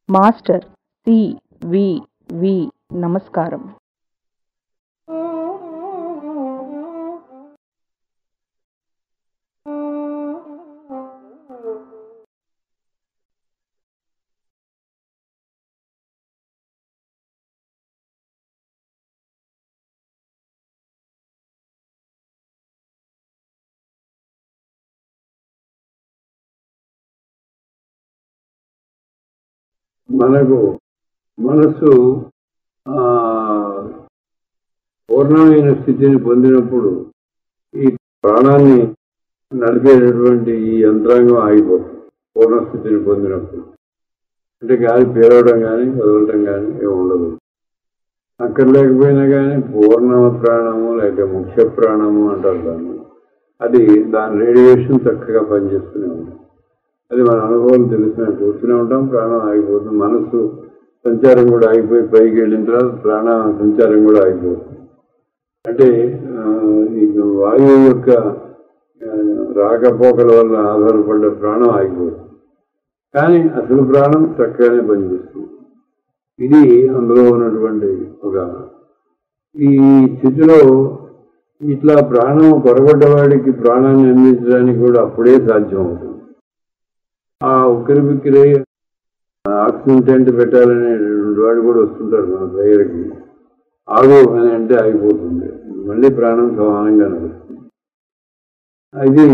Master CVV. నమస్కారం. మనకు మనస్సు పూర్ణమైన స్థితిని పొందినప్పుడు ఈ ప్రాణాన్ని నడిపేటటువంటి ఈ యంత్రాంగం ఆగిపోతుంది. పూర్ణ స్థితిని పొందినప్పుడు అంటే గాలి పీలవడం కానీ వదలటం కానీ ఏమి ఉండదు. అక్కర్లేకపోయినా కానీ పూర్ణ ప్రాణము లేక ముఖ్య ప్రాణము అంటారు దాన్ని. అది దాని రేడియేషన్ చక్కగా పనిచేస్తూనే ఉంది. అది మన అనుభవం తెలుసుకుని చూస్తూనే ఉంటాం. ప్రాణం ఆగిపోతుంది. మనస్సు సంచారం కూడా ఆగిపోయి పైకి వెళ్ళిన తర్వాత ప్రాణ సంచారం కూడా ఆగిపోతుంది. అంటే ఈ వాయువు యొక్క రాకపోకల వల్ల ఆధారపడ్డ ప్రాణం ఆగిపోతుంది. కానీ అసలు ప్రాణం చక్కగానే పనిచేస్తుంది. ఇది అందులో ఉన్నటువంటి ఒక ఈ స్థితిలో ఇట్లా ప్రాణం కొరగొడ్డవాడికి ప్రాణాన్ని అందించడానికి కూడా అప్పుడే సాధ్యం అవుతుంది. ఆ ఉక్కిరి బిక్కిరి ఆక్సిజన్ టెంట్ పెట్టాలనేటువంటి వాడు కూడా వస్తుంటారు మన ప్రేయర్కి. ఆగు అని అంటే ఆగిపోతుంది. మళ్ళీ ప్రాణం సమానంగా నడుస్తుంది. అది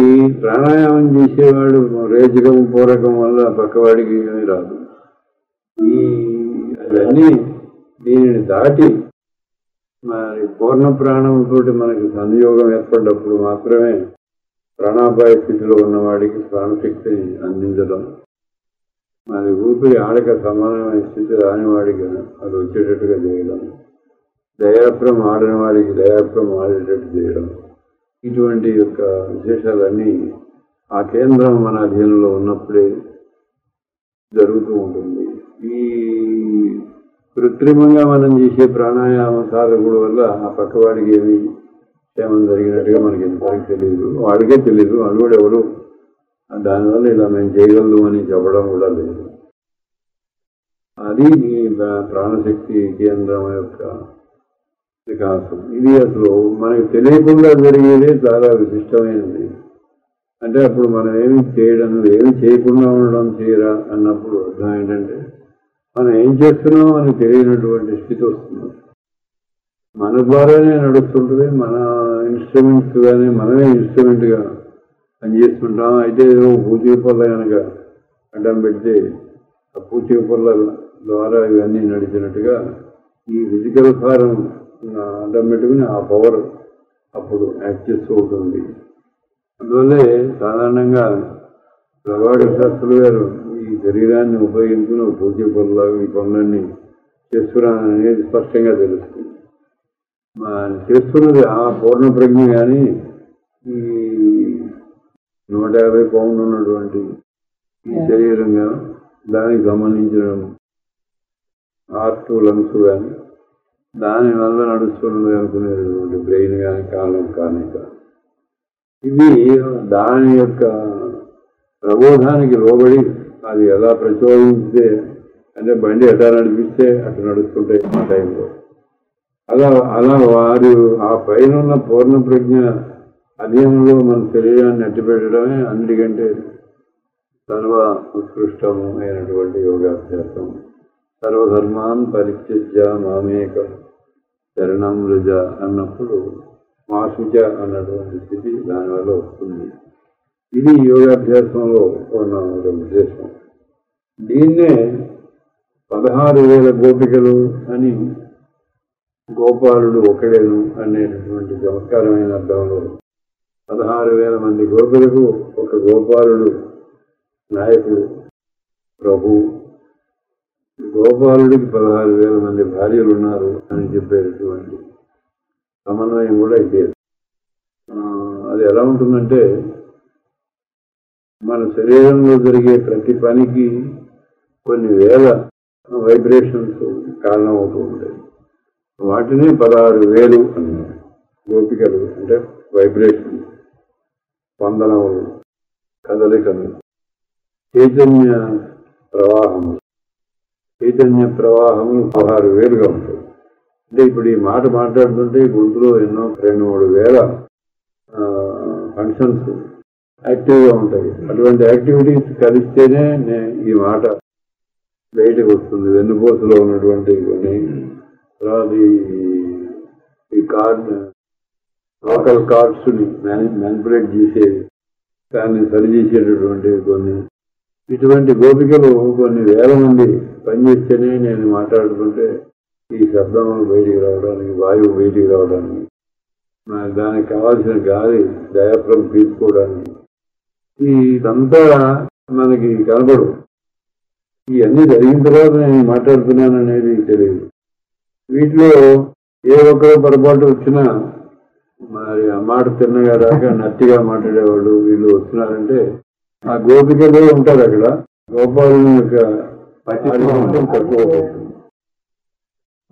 ప్రాణాయామం చేసేవాడు రేచకం పూరకం వల్ల పక్కవాడికి ఏమీ రాదు. అవన్నీ దీనిని దాటి మరి పూర్ణ ప్రాణంతో మనకి సంయోగం ఏర్పడ్డప్పుడు మాత్రమే ప్రాణాపాయ స్థితిలో ఉన్నవాడికి ప్రాణశక్తిని అందించడం, మరి ఊపిరి ఆడక సమానమైన స్థితి రాని వాడికి అది వచ్చేటట్టుగా చేయడం, దయాప్రం ఆడని వాడికి దయాప్రం ఆడేటట్టు చేయడం, ఇటువంటి యొక్క విశేషాలన్నీ ఆ కేంద్రం మన అధీనంలో ఉన్నప్పుడే జరుగుతూ ఉంటుంది. ఈ కృత్రిమంగా మనం చేసే ప్రాణాయామ సాధకుడు వల్ల ఆ పక్కవాడికి ఏమి క్షేమం జరిగినట్టుగా మనకి ఎంతవరకు తెలియదు. వాడికే తెలియదు. వాడు కూడా ఎవరు దానివల్ల ఇలా మేము చేయగలదు అని చెప్పడం కూడా లేదు. అది ఈ ప్రాణశక్తి కేంద్రం యొక్క వికాసం. ఇది అసలు మనకి తెలియకుండా జరిగేదే చాలా విశిష్టమైనది. అంటే అప్పుడు మనం ఏమి చేయకుండా ఉండడం చేయరా అన్నప్పుడు అర్థం ఏంటంటే మనం ఏం చేస్తున్నామో మనకు తెలియనటువంటి స్థితి వస్తుంది. మన ద్వారానే నడుస్తుంటుంది. మన ఇన్స్ట్రుమెంట్స్ కానీ మనమే ఇన్స్ట్రుమెంట్గా పనిచేస్తుంటాం. అయితే ఏదో పూచిక పొల్ల కనుక అడ్డం పెడితే ఆ పూచిక పొల్ల ద్వారా ఇవన్నీ నడిచినట్టుగా ఈ ఫిజికల్ ఫారం అడ్డం పెట్టుకుని ఆ పవర్ అప్పుడు యాక్ట్ చేస్తూ ఉంటుంది. అందువల్లే సాధారణంగా ప్రవాడి శాస్త్రులు గారు ఈ శరీరాన్ని ఉపయోగించుకుని పూచిక పొల్ల ఈ పనులన్నీ చేస్తున్నాననేది స్పష్టంగా తెలుస్తుంది. చేస్తున్నది ఆ పూర్ణ ప్రజ్ఞ. కానీ ఈ 150 పౌండ్లు ఉన్నటువంటి ఈ శరీరంగా దానికి సంబంధించిన హార్ట్ లంగ్స్ కానీ దానివల్ల నడుస్తున్నది అనుకునేటువంటి బ్రెయిన్ కానీ కాలం కానీ ఇవి దాని యొక్క ప్రబోధానికి లోబడి అది ఎలా ప్రచోదించితే అంటే బండి ఎట్లా నడిపిస్తే అట్లా నడుస్తుంటాయి ఆ టైంలో. అలా వారు ఆ పైన ఉన్న పూర్ణ ప్రజ్ఞ అధీనంలో మన శరీరాన్ని అట్టిపెట్టడమే అన్నిటికంటే సర్వ ఉత్కృష్టము అయినటువంటి యోగాభ్యాసం. సర్వధర్మాన్ పరిత్యజ్య మామేకం శరణం వ్రజ అన్నప్పుడు మాసుచ అన్నటువంటి స్థితి దానివల్ల వస్తుంది. ఇది యోగాభ్యాసంలో ఉన్న ఒక విశేషం. దీన్నే 16,000 గోపికలు అని గోపాలుడు ఒకడేను అనేటటువంటి చమత్కారమైన అర్థంలో 16,000 మంది గోపులకు ఒక గోపాలుడు నాయకుడు ప్రభు. గోపాలుడికి 16,000 మంది భార్యలు ఉన్నారు అని చెప్పేటటువంటి సమన్వయం కూడా ఇదే. అది ఎలా ఉంటుందంటే మన శరీరంలో జరిగే ప్రతి పనికి కొన్ని వేల వైబ్రేషన్స్ కారణం అవుతూ ఉంటాయి. వాటిని 16,000 అన్నారు. గోపికలు అంటే వైబ్రేషన్, స్పందనములు, కదలికలు, చైతన్య ప్రవాహము. చైతన్య ప్రవాహము 16,000గా ఉంటుంది. అంటే ఇప్పుడు ఈ మాట మాట్లాడుతుంటే గొంతులో ఎన్నో 2-3 వేల ఫంక్షన్స్ యాక్టివ్గా ఉంటాయి. అటువంటి యాక్టివిటీస్ కలిస్తేనే ఈ మాట బయటకు వస్తుంది. వెన్నుపోసలో ఉన్నటువంటి కొన్ని, తర్వాత ఈ కార్డ్ లోకల్ కార్డ్స్ని మ్యానిపులేట్ చేసేవి, దాన్ని సరిచేసేటటువంటివి కొన్ని. ఇటువంటి గోపికలు కొన్ని వేల మంది పనిచేస్తేనే నేను మాట్లాడుతుంటే ఈ శబ్దములు బయటికి రావడానికి, వాయువు బయటికి రావడానికి, దానికి కావాల్సిన గాలి డయాఫ్రమ్ తీసుకోవడానికి, ఇదంతా మనకి కనబడు. ఇవన్నీ జరిగిన తర్వాత నేను మాట్లాడుతున్నాను అనేది తెలియదు. వీటిలో ఏ ఒక్కరో పొరపాటు వచ్చినా మరి ఆ మాట తిన్నగా రాక నత్తిగా మాట్లాడేవాళ్ళు వీళ్ళు వస్తున్నారంటే ఆ గోపికలు ఉంటారు అక్కడ. గోపాలుని యొక్క ఆధిపత్యం తక్కువ అవుతుంది.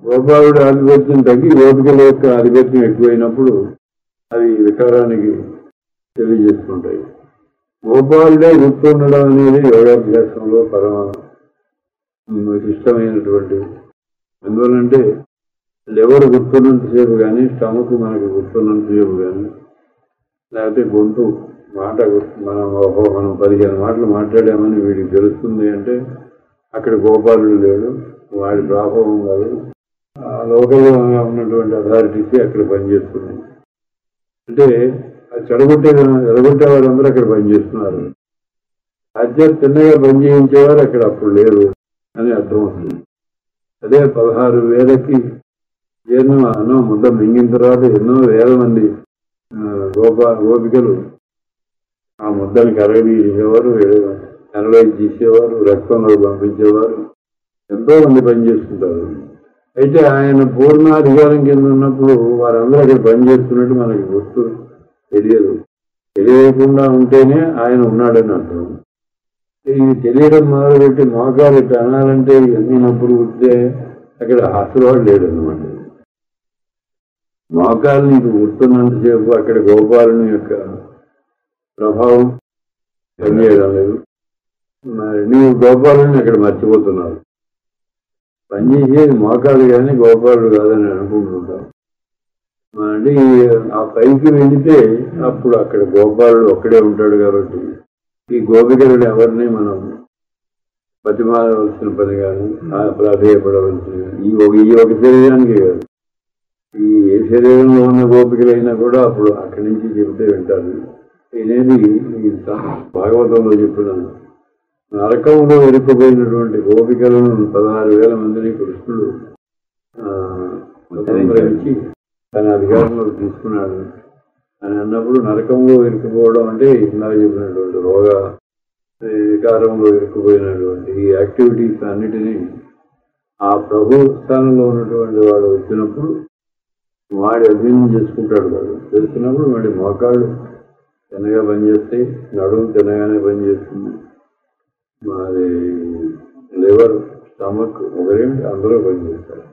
గోపాలుడి ఆధిపత్యం తగ్గి గోపికల యొక్క ఆధిపత్యం ఎక్కువైనప్పుడు అవి వికారానికి తెలియజేస్తుంటాయి. గోపాలుడే గుర్తుండడం అనేది యోగాభ్యాసంలో పరమ ఇష్టమైనటువంటి. ఎందువల్లంటే లెవర్ గుర్తున్నంతసేపు కానీ, స్టమక్ మనకు గుర్తున్నంతసేపు కానీ, లేకపోతే గొంతు మాట మనం 15 మాటలు మాట్లాడామని వీడికి తెలుస్తుంది అంటే అక్కడ గోపాలుడు లేడు, వాడి ప్రభావం కాదు, ఆ లోకల్గా ఉన్నటువంటి అథారిటీస్ అక్కడ పనిచేస్తున్నాయి. అంటే ఎడగొట్టే వాళ్ళందరూ అక్కడ పనిచేస్తున్నారు. అత్యంత చిన్నగా పనిచేయించేవారు అక్కడ అప్పుడు లేరు అని అర్థం వస్తుంది. అదే 16,000కి ఎన్నో ముద్ద మింగిన తర్వాత ఎన్నో వేల మంది గోపికలు ఆ ముద్దని కరగదీసేవారు, అనలైజ్ చేసేవారు, రక్తంలో పంపించేవారు, ఎంతో మంది పనిచేస్తుంటారు. అయితే ఆయన పూర్ణ అధికారం కింద ఉన్నప్పుడు వారందరూ అక్కడ పనిచేస్తున్నట్టు మనకి గుర్తు తెలియకుండా ఉంటేనే ఆయన ఉన్నాడని అర్థం. ఇది తెలియడం మొదలుపెట్టి మోకాలు ఇట్లా అనాలంటే ఇవన్నీ నొప్పులు పుట్టితే అక్కడ హాస్పిటల్ లేడు అనమాట. మోకాలు నీకు గుర్తున్నంతసేపు అక్కడ గోపాలుని యొక్క ప్రభావం పనిచేయడం లేదు. మరి నీవు గోపాలుని అక్కడ మర్చిపోతున్నావు. పనిచేసేది మోకాలు కానీ గోపాలుడు కాదని అనుకుంటుంటాం. అంటే ఆ పైకి వెళితే అప్పుడు అక్కడ గోపాలుడు ఒక్కడే ఉంటాడు. కాబట్టి ఈ గోపికలను ఎవరిని మనం బతిమాలవలసిన పని కానీ ప్రాధేయపడవలసిన ఈ ఒక శరీరానికి కాదు, ఈ ఏ శరీరంలో ఉన్న గోపికలైనా కూడా అప్పుడు అక్కడి నుంచి చెబితే వింటారు. ఇదేది భాగవతంలో చెప్పినాను. నరకంలో ఇరుక్కుపోయినటువంటి గోపికలను 16,000 మందిని కృష్ణుడు సంప్రదించి తన అధికారంలో తీసుకున్నాడు అని అన్నప్పుడు నరకంలో ఇరుక్కుపోవడం అంటే ఇందాక చెప్పినటువంటి వికారంలో ఇరుక్కుపోయినటువంటి ఈ యాక్టివిటీస్ అన్నిటినీ ఆ ప్రభు స్థానంలో ఉన్నటువంటి వాడు వచ్చినప్పుడు వాడి అధీనం చేసుకుంటాడు. వాడు చేస్తున్నప్పుడు వాడి మోకాళ్ళు తిన్నగా పనిచేస్తాయి, నడుము తిన్నగానే పనిచేస్తుంది, మరి లివర్, స్టమక్ ఒకరేమిటి అందరూ పనిచేస్తారు.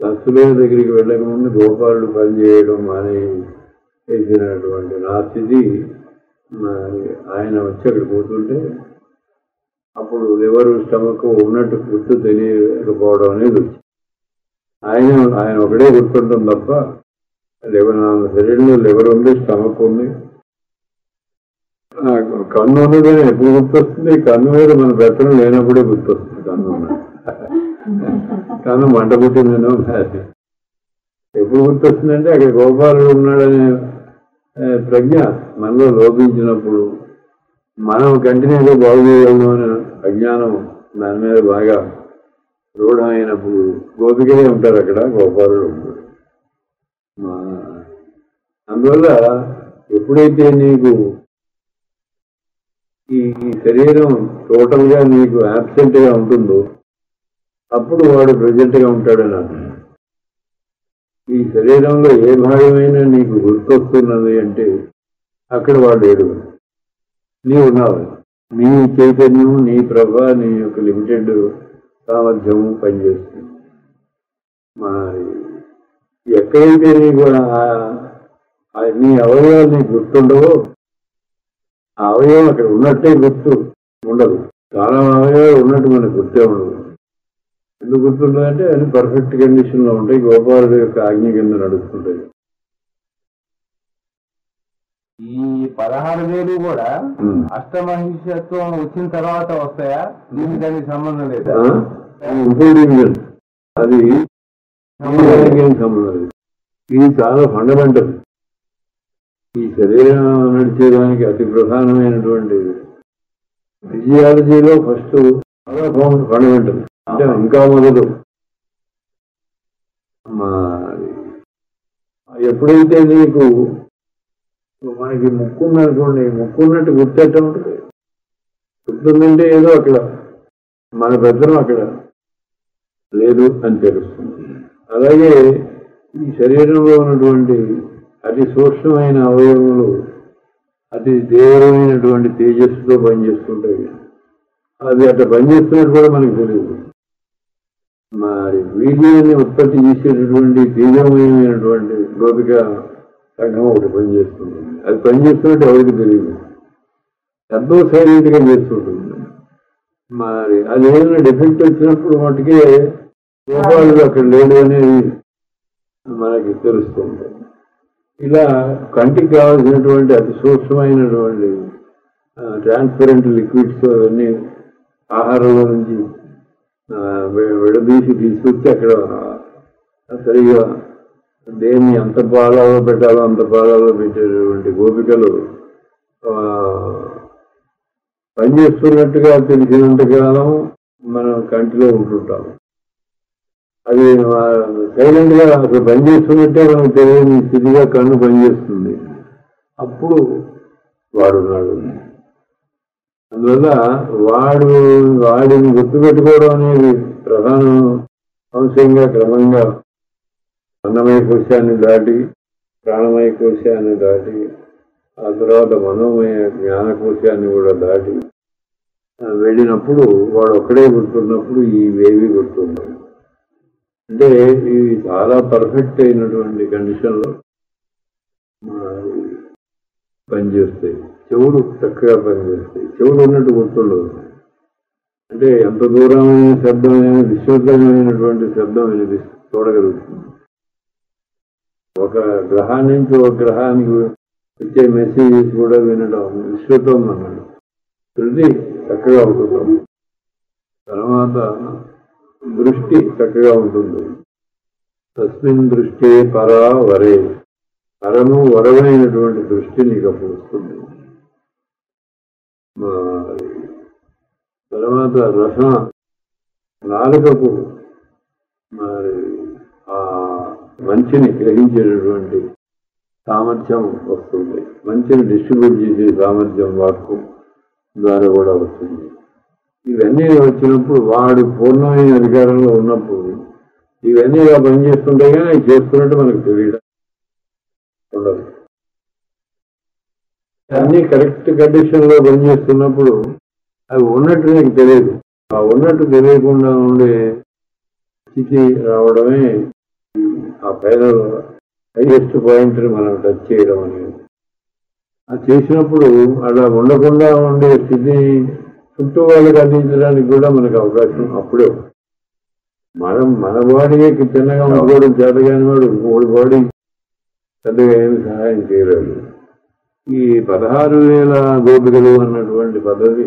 దస్తుల దగ్గరికి వెళ్ళకముందు గోపాలుడు పనిచేయడం చేసినటువంటి నా స్థితి ఆయన వచ్చి అక్కడ కూర్చుంటే అప్పుడు లివర్, స్టమక్ ఉన్నట్టు గుర్తు తెలియకపోవడం అనేది వచ్చింది. ఆయన ఒకడే గుర్తుంటాం తప్ప శరీరంలో లివర్ ఉంది, స్టమక్ ఉంది, కన్ను ఉన్నదని ఎప్పుడు గుర్తొస్తుంది? కన్ను మీద మన పెత్తనం లేనప్పుడే గుర్తొస్తుంది. కన్ను మంట పుట్టిందనో ఎప్పుడు గుర్తొస్తుందంటే అక్కడ గోపాలుడు ఉన్నాడనే ప్రజ్ఞ మనలో లోపించినప్పుడు, మనం కంటిన్యూగా బాగు చేయగలను అనే అజ్ఞానం దాని మీద బాగా రూఢమైనప్పుడు గోపికలే ఉంటారు అక్కడ, గోపాలుడు ఉంటాడు. అందువల్ల ఎప్పుడైతే నీకు ఈ శరీరం టోటల్గా నీకు యాబ్సెంట్గా ఉంటుందో అప్పుడు వాడు ప్రజెంట్గా ఉంటాడని అర్థం. ఈ శరీరంలో ఏ భాగమైనా నీకు గుర్తొస్తున్నది అంటే అక్కడ వాడు ఏడు, నీవు ఉన్నావు. నీ చైతన్యం, నీ ప్రభ, నీ యొక్క లిమిటెడ్ సామర్థ్యము పనిచేస్తుంది. మరి ఎక్కడైతే నీకు నీ అవయవాలు నీకు గుర్తుండవో ఆ అవయవం అక్కడ ఉన్నట్టే గుర్తు ఉండదు. చాలా అవయవాలు ఉన్నట్టు మనకు గుర్తే ఉండదు. ఎందుకు గుర్తుండదంటే అది పర్ఫెక్ట్ కండిషన్ లో ఉంటాయి, గోపాలుడి యొక్క ఆజ్ఞ కింద నడుస్తుంటాయి. ఈ 16,000 కూడా అష్టమహిషత్వం వచ్చిన తర్వాత వస్తాయా? దీనికి సంబంధం లేదా? ఇంక్లూడింగ్ అది ఏం సంబంధం లేదు. ఇది చాలా ఫండమెంటల్. ఈ శరీరం నడిచేదానికి అతి ప్రధానమైనటువంటి ఫిజియాలజీలో ఫస్ట్ ఫండమెంటల్ అంటే ఇంకా మొదలు. ఎప్పుడైతే నీకు మనకి ముక్కు ఉందనుకోండి, ముక్కు ఉన్నట్టు గుర్తెట్ట ఉంటుంది. గుర్తుందంటే ఏదో అక్కడ మన పెద్దరం అక్కడ లేదు అని తెలుస్తుంది. అలాగే ఈ శరీరంలో ఉన్నటువంటి అతి సూక్ష్మమైన అవయవములు అతి తీవ్రమైనటువంటి తేజస్సుతో పనిచేస్తుంటాయి. అది అట్లా పనిచేస్తున్నట్టు కూడా మనకు తెలియదు. మరి వీర్యాన్ని ఉత్పత్తి చేసేటటువంటి తేజమయమైనటువంటి గోపిక సంఘం ఒకటి పనిచేస్తుంది. అది పనిచేస్తున్నట్టు ఎవరికి తెలియదు, ఎంతో సైలెంట్ గా చేస్తుంటుంది. మరి అది ఏదైనా డిఫెక్ట్ వచ్చినప్పుడు మటుకే గోపాలుడు అక్కడ లేడు అనేది మనకి తెలుస్తుంది. ఇలా కంటికి కావాల్సినటువంటి అతి సూక్ష్మమైనటువంటి ట్రాన్స్పరెంట్ లిక్విడ్స్ అవన్నీ ఆహారంలో నుంచి విడదీసి తీసుకొచ్చి అక్కడ సరిగా దేన్ని ఎంత పాలలో పెట్టాలో అంత పాలలో పెట్టేటువంటి గోపికలు పనిచేస్తున్నట్టుగా తెలిసినంత కాలం మనం కంటిలో ఉంటుంటాం. అది సైలెంట్ గా అసలు పనిచేస్తున్నట్టే మనకు తెలియని స్థితిగా కన్ను పనిచేస్తుంది. అప్పుడు వాడున్నాడు. అందువల్ల వాడిని గుర్తుపెట్టుకోవడం అనేది ప్రధాన అంశంగా క్రమంగా అన్నమయ కోశాన్ని దాటి ప్రాణమయ కోశాన్ని దాటి ఆ తర్వాత మనోమయ జ్ఞానకోశాన్ని కూడా దాటి వెళ్ళినప్పుడు వాడు ఒక్కడే గుర్తున్నప్పుడు ఇవేవి గుర్తున్నాయి. అంటే ఇవి చాలా పర్ఫెక్ట్ అయినటువంటి కండిషన్లో పనిచేస్తాయి. చెవులు చక్కగా పనిచేస్తాయి. చెవులు ఉన్నట్టు గుర్తుండవు. అంటే ఎంత దూరమైన శబ్దమైన విశ్వమైనటువంటి శబ్దం చూడగలుగుతుంది. ఒక గ్రహాన్ని నుంచి ఒక గ్రహానికి వచ్చే మెసేజెస్ కూడా వినడం విశ్వతం అన్నాడు. శృతి చక్కగా ఉంటుంది. తర్వాత దృష్టి చక్కగా ఉంటుంది. తస్మిన్ దృష్టి పరా వరే, పరము వరమైనటువంటి దృష్టి నీకు అప్పుడు వస్తుంది. తర్వాత రసన నాలుకకు మరి ఆ మంచిని గ్రహించేటటువంటి సామర్థ్యం వస్తుంది. మంచిని డిస్ట్రిబ్యూట్ చేసే సామర్థ్యం వాక్కు ద్వారా కూడా వస్తుంది. ఇవన్నీ వచ్చినప్పుడు వాడు పూర్ణమైన అధికారంలో ఉన్నప్పుడు ఇవన్నీ ఇలా పనిచేస్తుంటాయి, కానీ అవి చేస్తున్నట్టు మనకు తెలియడం ఉండదు. అన్నీ కరెక్ట్ కండిషన్ లో పనిచేస్తున్నప్పుడు అవి ఉన్నట్టు నీకు తెలియదు. ఆ ఉన్నట్టు తెలియకుండా ఉండే స్థితి రావడమే ఆ పైన హైయెస్ట్ పాయింట్ మనం టచ్ చేయడం అనేది. అది చేసినప్పుడు అలా ఉండకుండా ఉండే స్థితి చుట్టూ వాళ్ళకి అందించడానికి కూడా మనకు అవకాశం అప్పుడే. మన బాడీకి చిన్నగా ఉండకూడదు చేతగాని వాడు ఇంకోటి బాడీ పెద్దగా ఏమి సహాయం చేయలేడు. ఈ 16,000 గోపికలు అన్నటువంటి పద్ధతి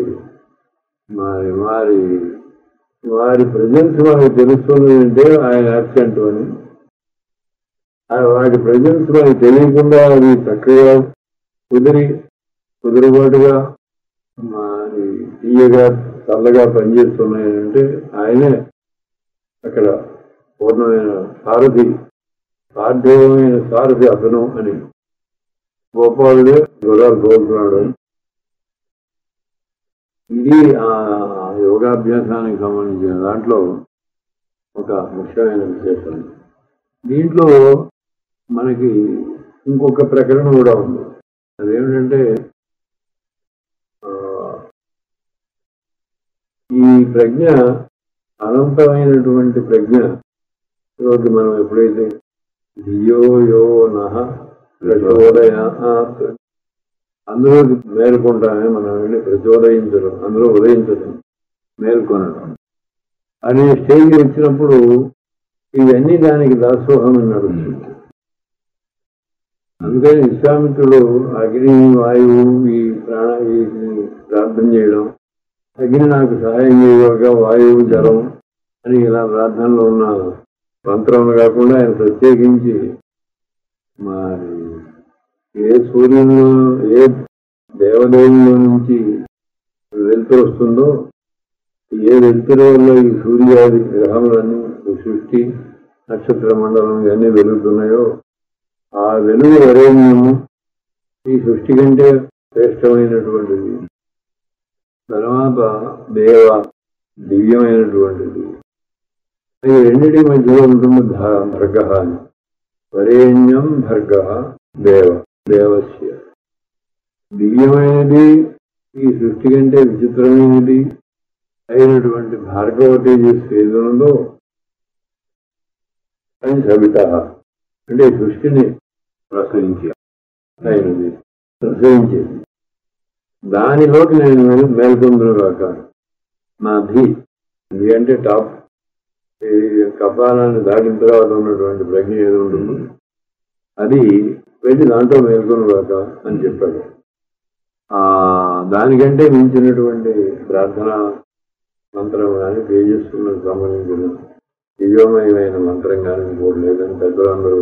వారి ప్రజెన్స్ మనకు తెలుస్తుంది అంటే ఆయన యాక్సెంట్ అని. వాటి ప్రజెన్స్ మనకు తెలియకుండా అది చక్కగా కుదురుబాటుగా తీయగా చల్లగా పనిచేస్తున్నాయంటే ఆయనే అక్కడ పూర్ణమైన సారథి, సాధ్యమైన సారథి అతను అని గోపాలుడే గుర్రాలు తోలుతున్నాడు. ఇది ఆ యోగాభ్యాసానికి సంబంధించిన దాంట్లో ఒక ముఖ్యమైన విశేషం. దీంట్లో మనకి ఇంకొక ప్రకరణ కూడా ఉంది. అదేమిటంటే ఈ ప్రజ్ఞ అనంతమైనటువంటి ప్రజ్ఞలోకి మనం ఎప్పుడైతే ధియో యో నః ప్రచోదయాత్, అందులో మేల్కొంటామే మనం వెళ్ళి ప్రచోదయించడం, అందులో ఉదయించడం, మేల్కొనడం అనే స్టేజ్ వచ్చినప్పుడు ఇవన్నీ దానికి దాసోహం అని నడుస్తుంది. అందుకని విశ్వామిత్రుడు అగ్ని, వాయువు, ఈ ప్రార్థన చేయడం, అగ్ని నాకు సహాయం చేయగా వాయువు, జలం అని ఇలా ప్రార్థనలో ఉన్న మంత్రం కాకుండా ఆయన ప్రత్యేకించి మరి ఏ సూర్యుల్లో ఏ దేవదేవుల్లో నుంచి వెలుతురు వస్తుందో, ఏ వెలుతురు వల్ల ఈ సూర్యాది గ్రహములన్నీ సృష్టి నక్షత్ర మండలం ఇవన్నీ వెలుగుతున్నాయో ఆ వెలుగు వరేణ్యము ఈ సృష్టి కంటే శ్రేష్టమైనటువంటిది. తర్వాత దేవ దివ్యమైనటువంటిది. ఈ రెండింటి మధ్యలో ఉంటుంది భర్గ అని. వరేణ్యం భర్గ దేవ దేవస్య. దివ్యమైనది, ఈ సృష్టి కంటే విచిత్రమైనది అయినటువంటి భార్గవ తేజస్సు ఏది ఉన్నదో అని సవిత అంటే సృష్టిని ప్రసరించేది. దానిలోకి నేను మేల్కొందును కాక. నా ధి అంటే టాప్, కపాలాన్ని దాటిన తర్వాత ఉన్నటువంటి ప్రజ్ఞ ఏది ఉంటుందో అది వెళ్ళి దాంట్లో మేల్కొను కాక అని చెప్పాడు. దానికంటే మించినటువంటి ప్రార్థన మంత్రం కానీ తేజస్సులకు సంబంధించిన దివ్యమయమైన మంత్రం కానీ ఇంకోటి లేదని పెద్దలందరూ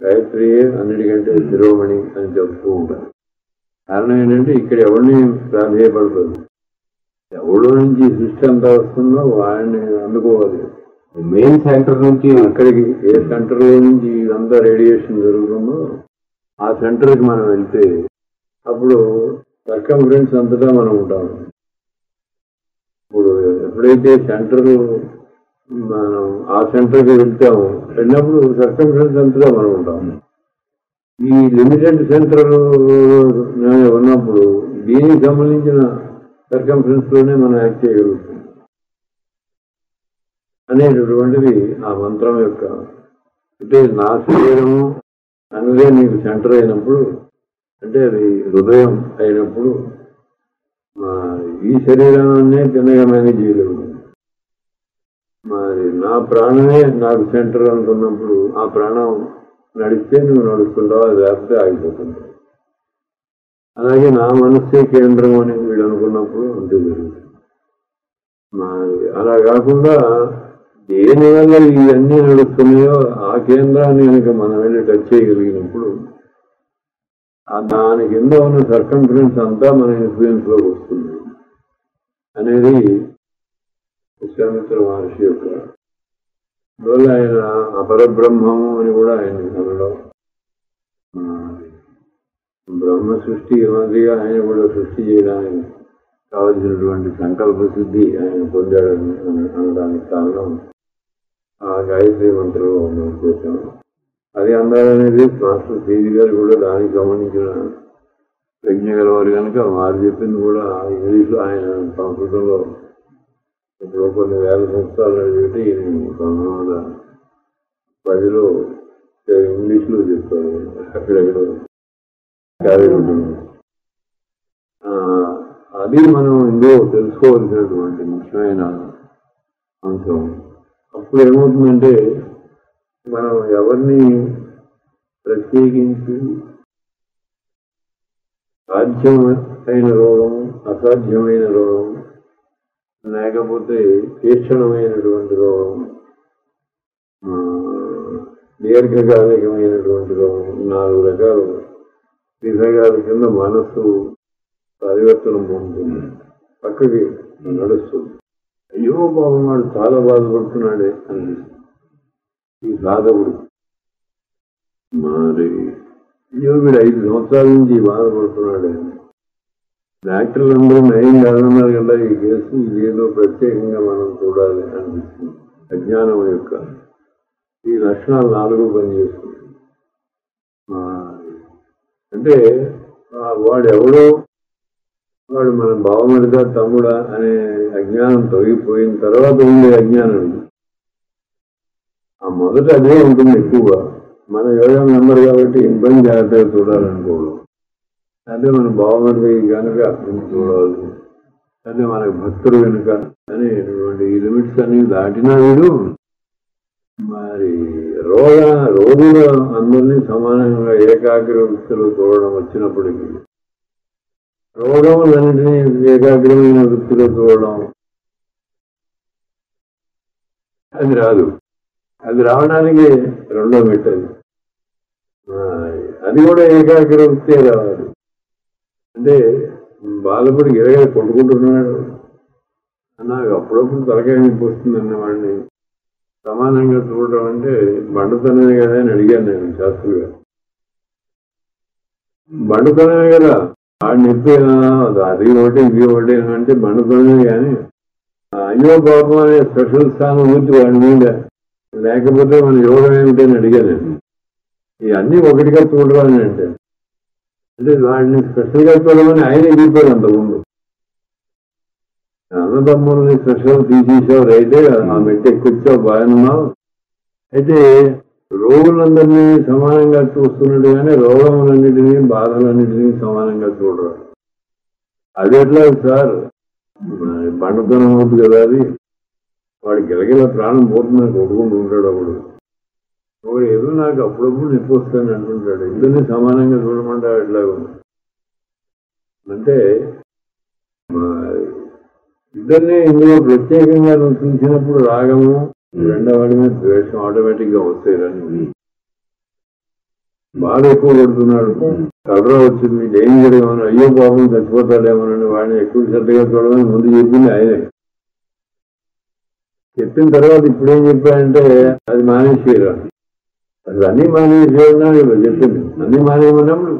గాయత్రియే అన్నిటికంటే శిరోమణి అని చెప్తూ ఉంటారు. కారణం ఏంటంటే ఇక్కడ ఎవరిని ప్రాధేయపడుతుంది, ఎవడో నుంచి సృష్టి అంతా వస్తుందో వాడిని అందుకోవాలి. మెయిన్ సెంటర్ నుంచి అక్కడికి ఏ సెంటర్లో నుంచి ఇదంతా రేడియేషన్ జరుగుతుందో ఆ సెంటర్కి మనం వెళ్తే అప్పుడు సర్కంఫరెన్స్ అంతటా మనం ఉంటాము. ఇప్పుడు ఎప్పుడైతే సెంటర్ మనం ఆ సెంటర్కి వెళ్తామో వెళ్ళినప్పుడు సర్కంఫరెన్స్ అంతటా మనం ఉంటాము. ఈ లిమిటెడ్ సెంటర్ ఉన్నప్పుడు దీనికి సంబంధించిన సర్కంఫరెన్స్ లోనే మనం యాక్ట్ చేయగలుగుతాం అనేటటువంటిది ఆ మంత్రం యొక్క. అంటే నా శరీరము అనేది నీకు సెంటర్ అయినప్పుడు, అంటే అది హృదయం అయినప్పుడు ఈ శరీరాన్నే తిన్నగా మేనేజ్ చేయలేము. మరి నా ప్రాణమే నాకు సెంటర్ అనుకున్నప్పుడు ఆ ప్రాణం నడిస్తే నువ్వు నడుస్తుంటావు, అది లేకపోతే ఆగిపోతుంటావు. అలాగే నా మనస్సే కేంద్రం అని వీడు అనుకున్నప్పుడు అంతే జరుగుతుంది. మరి అలా కాకుండా దేనివల్ల ఇవన్నీ నడుస్తున్నాయో ఆ కేంద్రాన్ని కనుక మనం వెళ్ళి టచ్ చేయగలిగినప్పుడు దాని కింద ఉన్న సర్కంఫరెన్స్ అంతా మన ఇన్ఫ్లుయెన్స్ లోకి వస్తుంది అనేది విశ్వామిత్ర మహర్షి యొక్క. అందువల్ల ఆయన అపరబ్రహ్మము అని కూడా ఆయన అనడం, బ్రహ్మ సృష్టి మాదిరిగా ఆయన కూడా సృష్టి చేయడానికి కావలసినటువంటి సంకల్ప సిద్ధి ఆయన పొందాడని అనడానికి కారణం ఆ గాయత్రి మంత్రంలో మనం చూసాం. అది అందాలనేది మాస్టర్ శ్రీజీ గారు కూడా దానికి సంబంధించిన ప్రజ్ఞ గలవారు కనుక వారు చెప్పింది కూడా ఇంగ్లీష్లో ఆయన సంస్కృతంలో ఇప్పుడు కొన్ని వేల సంవత్సరాలు పెట్టి 1910లో ఇంగ్లీష్లో చెప్పారు. అక్కడెక్కడ ఉంటుంది. అది మనం ఇందులో తెలుసుకోవాల్సినటువంటి ముఖ్యమైన అంశం. అప్పుడు ఏమవుతుందంటే మనం ఎవరిని ప్రత్యేకించి సాధ్యమైన రోగం, అసాధ్యమైన రోగం, లేకపోతే తీక్షణమైనటువంటి రోగం, దీర్ఘకాలికమైనటువంటి రోగం, 4 రకాలు విభాగాల కింద మనస్సు పరివర్తనం పొందుతుంది, పక్కకి నడుస్తుంది. అయ్యో బాబు వాడు చాలా బాధపడుతున్నాడే అనిపిస్తుంది ఈ సాధకుడు. మరి అయ్యో వీడు 5 సంవత్సరాల నుంచి బాధపడుతున్నాడే. డాక్టర్లు అందరూ నయం కాదన్నారు కదా ఈ కేసు, ఇదేదో ప్రత్యేకంగా మనం చూడాలి అనిపిస్తుంది. అజ్ఞానం యొక్క ఈ లక్షణాలు 4 పనిచేస్తుంది. అంటే వాడెవడో వాడు మన బావమరిదా తమ్ముడా అనే అజ్ఞానం తొలగిపోయిన తర్వాత ఉండే అజ్ఞానం. ఆ మొదట అదే ఉంటుంది ఎక్కువగా. మన యోగా మెంబర్ కాబట్టి ఇబ్బంది జాగ్రత్తగా చూడాలనుకోవడం, అదే మన బావమరిది కనుక చూడాలి, అదే మనకు భక్తులు కనుక అనేటువంటి ఈ లిమిట్స్ అన్ని దాటినా వీడు మరి రోగుల అందరినీ సమానంగా ఏకాగ్ర వృత్తిలో చూడడం వచ్చినప్పటికీ రోగములన్నింటినీ ఏకాగ్రమైన వృత్తిలో చూడడం అది రాదు. అది రావడానికి రెండో మెట్టది. అది కూడా ఏకాగ్ర వృత్తే రావాలి. అంటే బాధపడి గిరగిర కొట్టుకుంటున్నాడు నాకు అప్పుడప్పుడు తలకాయ నొప్పి వస్తుంది అన్నవాడిని సమానంగా చూడడం అంటే బండతనమే కదా అని అడిగాను నేను శాస్త్రులుగా. బండతనమే కదా వాడు నొప్పి అది ఒకటి ఇది ఒకటి అంటే బండతనమే కానీ అయ్యో పాపం అనే స్పెషల్ స్థానం ఊర్చి వాడి మీద లేకపోతే మన యోగం ఏమిటి అని అడిగాను నేను. ఇవన్నీ ఒకటిగా చూడరా అని అంటే వాడిని స్పెషల్గా చూడమని ఆయన ఎగిరిపోయాడు అంతకుముందు. అన్నదమ్ముల్ని స్పెషల్ తీసేసావు రైతే ఆ మెట్టి ఎక్కొచ్చావు బాగున్నావు. అయితే రోగులందరినీ సమానంగా చూస్తున్నట్టు కానీ రోగములన్నిటినీ బాధలన్నిటినీ సమానంగా చూడరు. అది ఎట్లా సార్ బండతనం అవుతుంది కదా, అది వాడి గిలగిల ప్రాణం పోతుందని కొట్టుకుంటూ ఉంటాడు. అప్పుడు ఏదో నాకు అప్పుడప్పుడు నొప్పి వస్తాను అంటుంటాడు. ఇద్దరిని సమానంగా చూడమంటావు ఎట్లా అంటే ఇద్దరిని ఇందులో ప్రత్యేకంగా నువ్వు చూసినప్పుడు రాగము రెండవ వాడి మీద ద్వేషం ఆటోమేటిక్ గా వస్తాయి. దాన్ని బాగా ఎక్కువ కొడుతున్నాడు, కలరా వచ్చింది, డేంజర్ ఏమన్నా, అయ్యో పాపం చచ్చిపోతాడేమోనని వాడిని ఎక్కువ శ్రద్ధగా చూడమని ముందు చెప్పింది ఆయనే. చెప్పిన తర్వాత ఇప్పుడేం చెప్పాడంటే అది మానేసేయరా, అసలు అన్నీ మానేసేయన్నా చెప్పింది. అన్నీ మానేయమన్నప్పుడు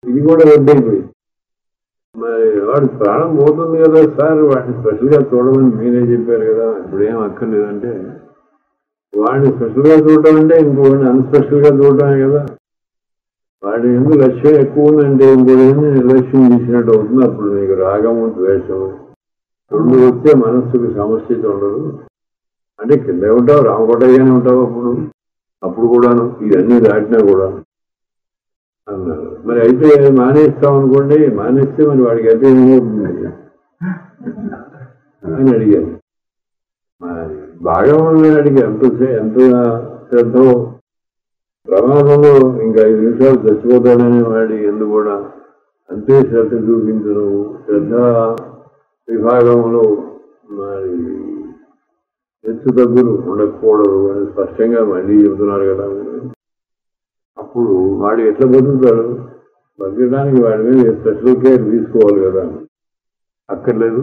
ఇది కూడా రద్దయిపోయింది. మరి వాడు ప్రాణం పోతుంది కదా సార్, వాడిని స్పెషల్గా చూడమని మీరే చెప్పారు కదా, ఇప్పుడేం అక్కర్లేదంటే వాడిని స్పెషల్గా చూడటం అంటే ఇంకోటి అన్స్పెషల్గా చూడటమే కదా. వాడి ఎందుకు లక్ష్యం ఎక్కువ ఉందంటే ఇంకోటి నిర్లక్ష్యం చేసినట్టు అవుతుంది. అప్పుడు నీకు రాగము ద్వేషము రెండు వస్తే మనస్సుకు సమస్యత ఉండదు. అంటే కింద ఉంటావు రామకోటగానే ఉంటావు అప్పుడు కూడాను ఇవన్నీ దాటినా కూడా అన్నారు. మరి అయితే మానేస్తాం అనుకోండి, మానేస్తే మరి వాడికి అయితే ఏమవుతుంది అని అడిగాను. మరి బాగా ఉందని అడిగాను. ఎంత శ్రద్ధ, ప్రమాదంలో ఇంకా 5 నిమిషాలు చచ్చిపోతాడనే వాడి ఎందుకు కూడా అంతే శ్రద్ధ చూపించు. నువ్వు శ్రద్ధ విభాగంలో మరి హెచ్చు తగ్గులు ఉండకపోవడదు అని స్పష్టంగా మళ్ళీ చెబుతున్నారు కదా. అప్పుడు వాడు ఎట్లా బతుకుతాడు? బతకడానికి వాడి మీద స్పెషల్ కేర్ తీసుకోవాలి కదా. అక్కర్లేదు,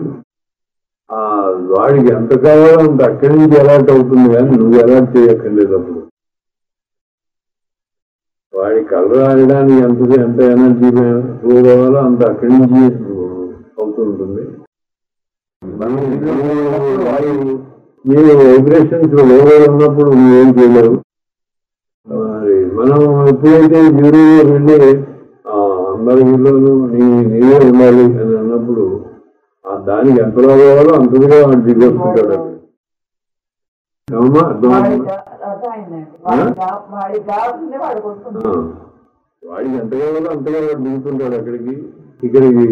వాడికి ఎంత కావాలో అంత అక్కడి నుంచి అలర్ట్ అవుతుంది కానీ నువ్వు అలర్ట్ చేయక్కర్లేదు. అప్పుడు వాడి కలర్ ఆడడానికి ఎంత ఎనర్జీ ఫ్లో కావాలో అంత అక్కడి నుంచి అవుతుంటుంది. మీరు వైబ్రేషన్స్ లోగా ఉన్నప్పుడు నువ్వేం చేయలేవు. మరి మనం ఎప్పుడైతే జ్యూరీలో వెళ్ళి అందరి ఇళ్ళను నీవే ఉండాలి అని అన్నప్పుడు దానికి ఎంతలో కావాలో అంతగా వాడు దిగి వస్తుంటాడు. ఏమమ్మా వాడికి ఎంత కావాలో అంతగా వాడు దిగుతుంటాడు అక్కడికి. ఇక్కడికి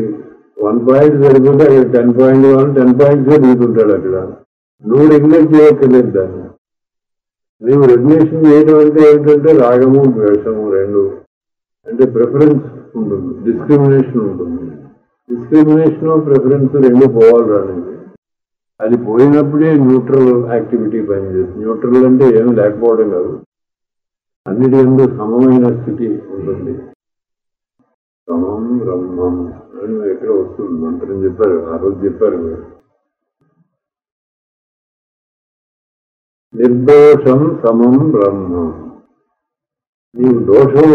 1 పాయింట్ సరిపోతే అక్కడ 10 పాయింట్ కావాలి, 10 పాయింట్స్ దిగుతుంటాడు అక్కడ. నువ్వు రెగ్యులేట్ చేయక్కర్లేదు దాన్ని. నువ్వు రెగ్యులేషన్ చేయడం అంటే ఏంటంటే రాగము ద్వేషము రెండు అంటే ప్రిఫరెన్స్ ఉంటుంది, డిస్క్రిమినేషన్ ఉంటుంది. డిస్క్రిమినేషన్ ప్రిఫరెన్స్ రెండు పోవాలి రానికి. అది పోయినప్పుడే న్యూట్రల్ యాక్టివిటీ పనిచేస్తుంది. న్యూట్రల్ అంటే ఏమి లేకపోవడం కాదు, అన్నిటి యందు సమమైన స్థితి ఉంటుంది. సమం బ్రహ్మం అని ఎక్కడ వస్తుంది మంత్రం చెప్పారు, ఆ రోజు చెప్పారు మీరు. నిర్దోషం సమం బ్రహ్మం. నీకు దోషం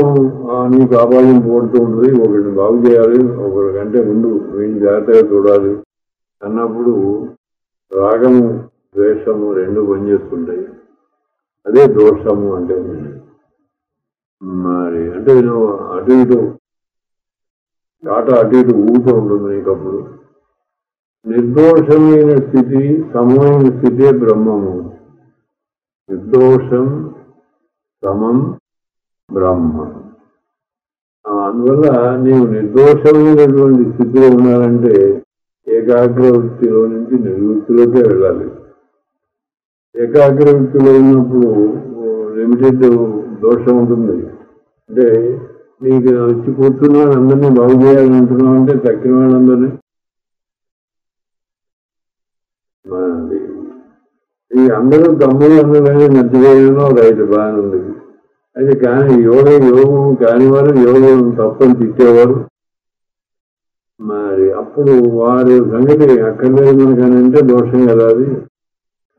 నీకు ఆపాయం పోడుతూ ఉంటుంది, ఒకరిని బాగు చేయాలి, ఒకరికంటే ముందు వీడిని జాగ్రత్తగా చూడాలి అన్నప్పుడు రాగము ద్వేషము రెండు పనిచేస్తుంటాయి. అదే దోషము అంటే. మరి అంటే నువ్వు అటు ఇటు అటు ఇటు ఊగుతూ ఉంటుంది నీకు. అప్పుడు నిర్దోషమైన స్థితి సమమైన స్థితే బ్రహ్మము. నిర్దోషం సమం బ్రహ్మ. అందువల్ల నీవు నిర్దోషమైనటువంటి స్థితిలో ఉండాలంటే ఏకాగ్ర వృత్తిలో నుంచి నిర్వృత్తిలోకే వెళ్ళాలి. ఏకాగ్ర వృత్తిలో ఉన్నప్పుడు లిమిటెడ్ దోషం ఉంటుంది. అంటే నీకు వచ్చి కూర్చున్నాడు అందరినీ బాగు చేయాలని అంటున్నావు అంటే తక్కిన వాళ్ళందరినీ ఈ అందరూ తమ్ముడు అందరూ నచ్చజేయడంలో రైతు బాగానే ఉంది. అయితే కానీ యోగం కానివారు యోగం తప్పని తిట్టేవారు. మరి అప్పుడు వారి సంగతి అక్కర్లేదు మనకని అంటే దోషం కదా, అది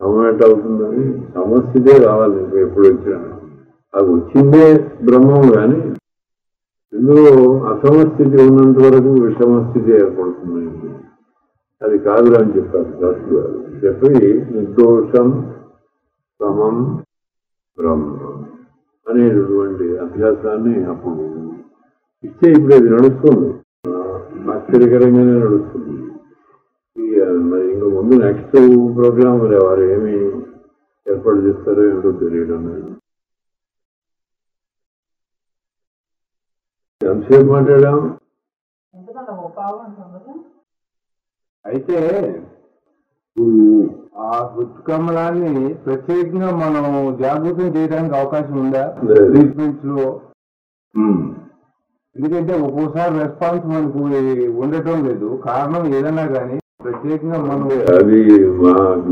సమయట్ అవుతుందని సమస్థితే రావాలి. ఇంకా ఎప్పుడు వచ్చినా అది వచ్చిందే బ్రహ్మం, కానీ ఇందులో అసమస్థితి ఉన్నంత వరకు విషమస్థితి ఏర్పడుతుంది. అది కాదు అని చెప్పారు శాస్త్రి గారు. చెప్పి నిర్దోషం సమం బ్రహ్మ అనేటటువంటి అభ్యాసాన్ని అప్పుడు ఇచ్చే ఇప్పుడు అది నడుస్తుంది, ఆశ్చర్యకరంగానే నడుస్తుంది. మరి ఇంకా ముందు నెక్స్ట్ ప్రోగ్రామ్ మరి వారు ఏమి ఏర్పాటు చేస్తారో ఏమిటో తెలియడం లేదు. ఎంతసేపు మాట్లాడాం? అయితే ఆ హృత్కమలాన్ని ప్రత్యేకంగా మనం జాగృతం చేయడానికి అవకాశం ఉందా ట్రీట్మెంట్స్ లో? ఎందుకంటే ఒక్కోసారి రెస్పాన్స్ మనకు ఉండటం లేదు. కారణం ఏదన్నా కానీ ప్రత్యేకంగా మనం అది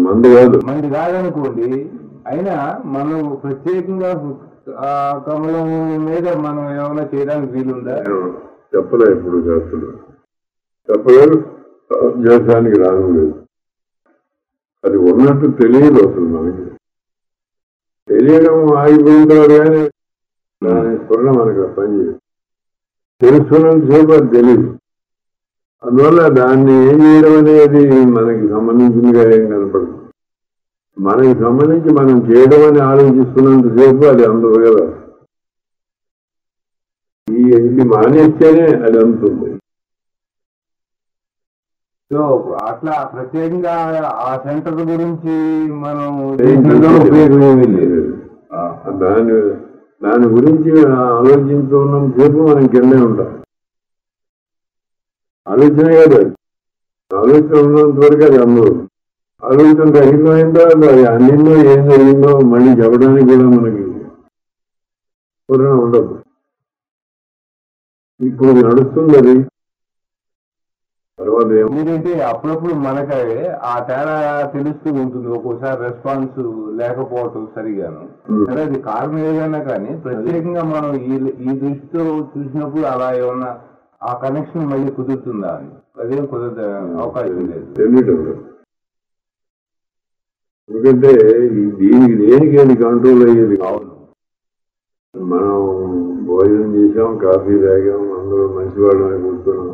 మంది కాదు, మంది కాదనుకోండి, అయినా మనం ప్రత్యేకంగా ఆ కమలం మీద మనం ఏమైనా చేయడానికి వీలుందా? చెప్పలే. ఇప్పుడు చెప్పలేదు, అభ్యాసానికి రాను లేదు. అది ఉన్నట్టు తెలియదు అసలు. మనకి తెలియడం ఆగిపోయింటారు కానీ దాని స్ఫురణ మనకు పనిచేయదు. తెలుసుకున్నంత సేపు అది తెలియదు. అందువల్ల దాన్ని ఏం చేయడం అనేది మనకి సంబంధించిందిగా ఏం కనపడదు. మనకి సంబంధించి మనం చేయడం అని ఆలోచిస్తున్నంతసేపు అది అందదు కదా. ఇది మానేస్తేనే అది అందుతుంది. సో అట్లా ప్రత్యేకంగా ఆ సెంటర్ గురించి మనం దాని గురించి ఆలోచిస్తున్నంతసేపు మనం కిందే ఉంటాం. ఆలోచన కాదు, ఆలోచన ఉన్నంత వరకు అది అందదు. ఆలోచన రహితమైందో అది అన్నిందో ఏం జరిగిందో మళ్ళీ చెప్పడానికి కూడా మనకి పూర్ణ ఉండదు. ఇప్పుడు నడుస్తుంది అది. తర్వాత ఎందుకంటే అప్పుడప్పుడు మనకి ఆ తేడా తెలుస్తూ ఉంటుంది. ఒక్కోసారి రెస్పాన్స్ లేకపోవటం సరిగాను. సరే, అది కారణం ఏదైనా కానీ ప్రత్యేకంగా మనం ఈ దృష్టితో చూసినప్పుడు అలా ఏమన్నా ఆ కనెక్షన్ మళ్ళీ కుదురుతుందా అని? అదేం కుదరదు, అవకాశం లేదు. తెలియటం లేదు. ఎందుకంటే దీనికి దేనికి అది కంట్రోల్ అయ్యేది. అవును, మనం భోజనం చేసాం, కాఫీ తాగాం, అందరూ మంచివాళ్ళని కూర్చున్నాం,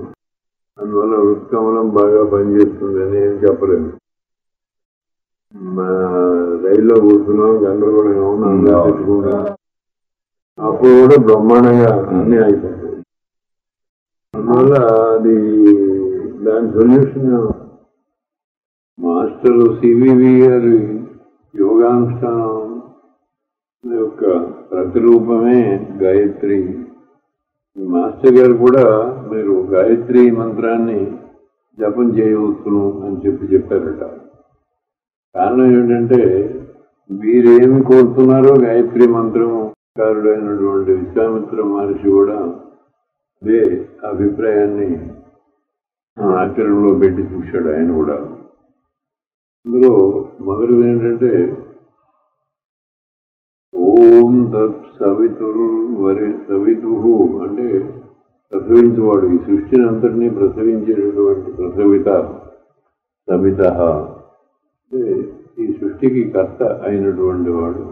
అందువల్ల వృత్కమలం బాగా పనిచేస్తుంది అని ఏం చెప్పలేదు. రైల్లో కూర్చున్నాం, గందరగోళంగా ఉన్నాం, అందరూ తెచ్చుకున్నాం, అప్పుడు కూడా బ్రహ్మాండంగా అన్నీ అయిపోతాయి. అందువల్ల అది దాని సొల్యూషన్ మాస్టర్ సివివి గారి యోగానుష్ఠానం యొక్క ప్రతిరూపమే గాయత్రి. మాస్టర్ గారు కూడా మీరు గాయత్రి మంత్రాన్ని జపం చేయవచ్చును అని చెప్పారట. కారణం ఏమిటంటే వీరేమి కోరుతున్నారో గాయత్రి మంత్రం కారుడైనటువంటి విశ్వామిత్ర మహర్షి కూడా అదే అభిప్రాయాన్ని ఆచరణలో పెట్టి చూశాడు ఆయన కూడా. అందులో మొదటిది ఏంటంటే ఓం తత్ సవితు అంటే ప్రసవించేవాడు, ఈ సృష్టిని అంతటినీ ప్రసవించేటటువంటి ప్రసవిత సవిత అంటే ఈ సృష్టికి కర్త అయినటువంటి వాడు.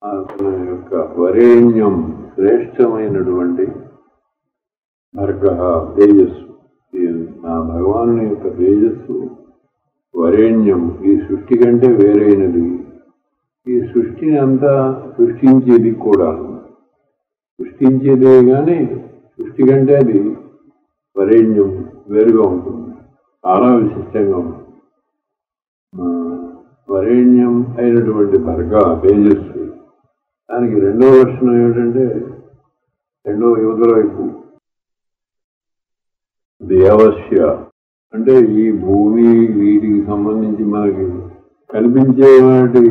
అతని యొక్క వరేణ్యం శ్రేష్టమైనటువంటి భర్గ తేజస్సు, నా భగవాను యొక్క తేజస్సు వరేణ్యం, ఈ సృష్టి కంటే వేరైనది. ఈ సృష్టిని అంతా సృష్టించేది కూడా సృష్టించేదే కానీ సృష్టి కంటే అది వరేణ్యం వేరుగా ఉంటుంది, చాలా విశిష్టంగా ఉంటుంది. వరేణ్యం అయినటువంటి భర్గ తేజస్సు దానికి రెండో లక్షణం ఏమిటంటే రెండో యువతల వైపు దేవస్య అంటే ఈ భూమి వీటికి సంబంధించి మనకి కనిపించే వాటి